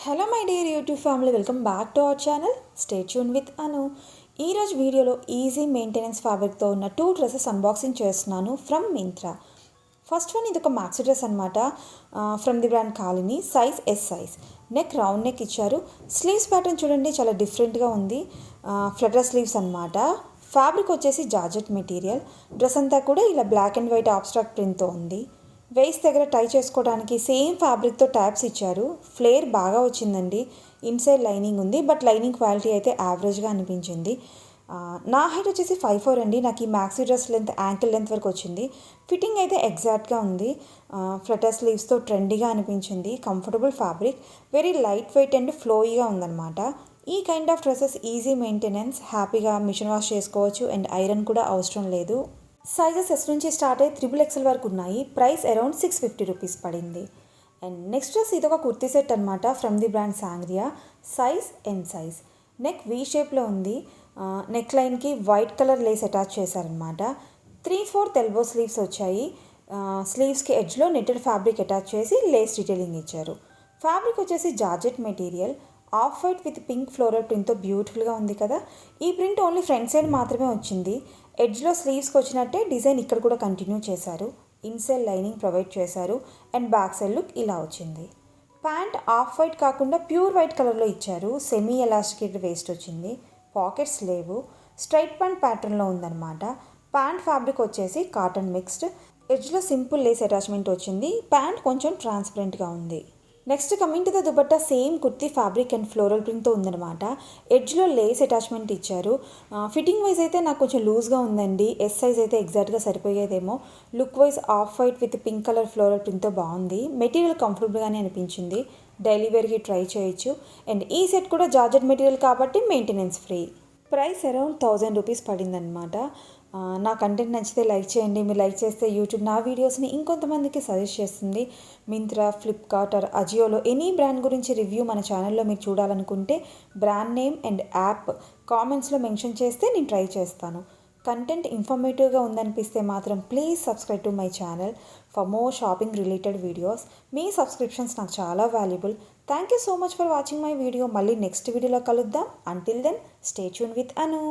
Hello my dear YouTube family, welcome back to our channel. Stay tune with Anu. ఈరోజు వీడియోలో easy maintenance ఫ్యాబ్రిక్తో ఉన్న 2 dresses unboxing చేస్తున్నాను from Myntra. First one ఇది ఒక మ్యాక్సీ డ్రెస్ అనమాట, from the brand Kalini. Size S size. Neck round neck ఇచ్చారు. Sleeves pattern చూడండి, చాలా డిఫరెంట్గా ఉంది. ఫ్లటర్ స్లీవ్స్ అనమాట. ఫ్యాబ్రిక్ వచ్చేసి జార్జెట్ మెటీరియల్. డ్రెస్ అంతా కూడా ఇలా బ్లాక్ అండ్ వైట్ ఆబ్స్ట్రాక్ట్ ప్రింట్తో ఉంది. వేస్ట్ దగ్గర టై చేసుకోవడానికి సేమ్ ఫ్యాబ్రిక్తో ట్యాబ్స్ ఇచ్చారు. ఫ్లేర్ బాగా వచ్చిందండి. ఇన్సైడ్ లైనింగ్ ఉంది, బట్ లైనింగ్ క్వాలిటీ అయితే యావరేజ్గా అనిపించింది. నా హైట్ వచ్చేసి 5'4" అండి. నాకు ఈ maxi dress length ankle length వరకు వచ్చింది. ఫిట్టింగ్ అయితే ఎగ్జాక్ట్గా ఉంది. ఫ్లటర్ స్లీవ్స్తో ట్రెండీగా అనిపించింది. Comfortable fabric, very light weight and ఫ్లోయీగా ఉందన్నమాట. ఈ kind of dresses easy maintenance, హ్యాపీగా మిషన్ వాష్ చేసుకోవచ్చు అండ్ ఐరన్ కూడా అవసరం లేదు. సైజెస్ ఎస్ నుంచి స్టార్ట్ అయ్యి XXL వరకు ఉన్నాయి. ప్రైస్ అరౌండ్ 650 రూపీస్ పడింది. అండ్ నెక్స్ట్ డ్రెస్ ఇది ఒక కుర్తీ సెట్ అనమాట, from the brand Sangria. Size N size. Neck V షేప్లో ఉంది. నెక్ లైన్కి వైట్ కలర్ లేస్ అటాచ్ చేశారనమాట. 3/4 ఎల్బో స్లీవ్స్ వచ్చాయి. స్లీవ్స్కి ఎడ్జ్లో నెట్టెడ్ ఫ్యాబ్రిక్ అటాచ్ చేసి లేస్ డీటెయిలింగ్ ఇచ్చారు. ఫ్యాబ్రిక్ వచ్చేసి georgette material. Off white with pink floral ప్రింట్తో బ్యూటిఫుల్గా ఉంది కదా. ఈ ప్రింట్ ఓన్లీ ఫ్రంట్ సైడ్ మాత్రమే వచ్చింది. ఎడ్జ్లో స్లీవ్స్కి వచ్చినట్టే డిజైన్ ఇక్కడ కూడా కంటిన్యూ చేశారు. ఇన్సైడ్ లైనింగ్ ప్రొవైడ్ చేశారు అండ్ బ్యాక్ సైడ్ లుక్ ఇలా వచ్చింది. ప్యాంట్ ఆఫ్ వైట్ కాకుండా ప్యూర్ వైట్ కలర్లో ఇచ్చారు. సెమీ ఎలాస్టికేటెడ్ వేస్ట్ వచ్చింది. పాకెట్స్ లేవు. స్ట్రైట్ ప్యాంట్ ప్యాటర్న్లో ఉందన్నమాట. ప్యాంట్ ఫ్యాబ్రిక్ వచ్చేసి కాటన్ మిక్స్డ్. ఎడ్జ్లో సింపుల్ లేస్ అటాచ్మెంట్ వచ్చింది. ప్యాంట్ కొంచెం ట్రాన్స్పరెంట్గా ఉంది. Next coming to the dupatta, same kurti fabric and floral ప్రింట్తో ఉందన్నమాట. ఎడ్జ్లో లేస్ అటాచ్మెంట్ ఇచ్చారు. ఫిట్టింగ్ వైజ్ అయితే నాకు కొంచెం లూజ్గా ఉందండి. ఎస్ సైజ్ అయితే ఎగ్జాక్ట్గా సరిపోయేదేమో. Look wise off white with pink colour floral ప్రింట్తో బాగుంది. మెటీరియల్ కంఫర్టబుల్గానే అనిపించింది. డైలీ వేర్కి ట్రై చేయొచ్చు. అండ్ ఈ సెట్ కూడా జార్జెట్ మెటీరియల్ కాబట్టి maintenance free. Price around 1000 rupees పడిందనమాట. నా కంటెంట్ నచ్చితే లైక్ చేయండి. మీరు లైక్ చేస్తే యూట్యూబ్ నా వీడియోస్ని ఇంకొంతమందికి సజెస్ట్ చేస్తుంది. మింత్రా, ఫ్లిప్కార్ట్ ఆర్ అజియోలో ఎనీ బ్రాండ్ గురించి రివ్యూ మన ఛానల్లో మీరు చూడాలనుకుంటే బ్రాండ్ నేమ్ అండ్ యాప్ కామెంట్స్లో మెన్షన్ చేస్తే నేను ట్రై చేస్తాను. కంటెంట్ ఇన్ఫర్మేటివ్గా ఉందనిపిస్తే మాత్రం please subscribe to my channel for more shopping related videos. మీ సబ్స్క్రిప్షన్స్ నాకు చాలా valuable. Thank you so much for watching my video. మళ్ళీ నెక్స్ట్ వీడియోలో కలుద్దాం. Until then stay tune with Anu.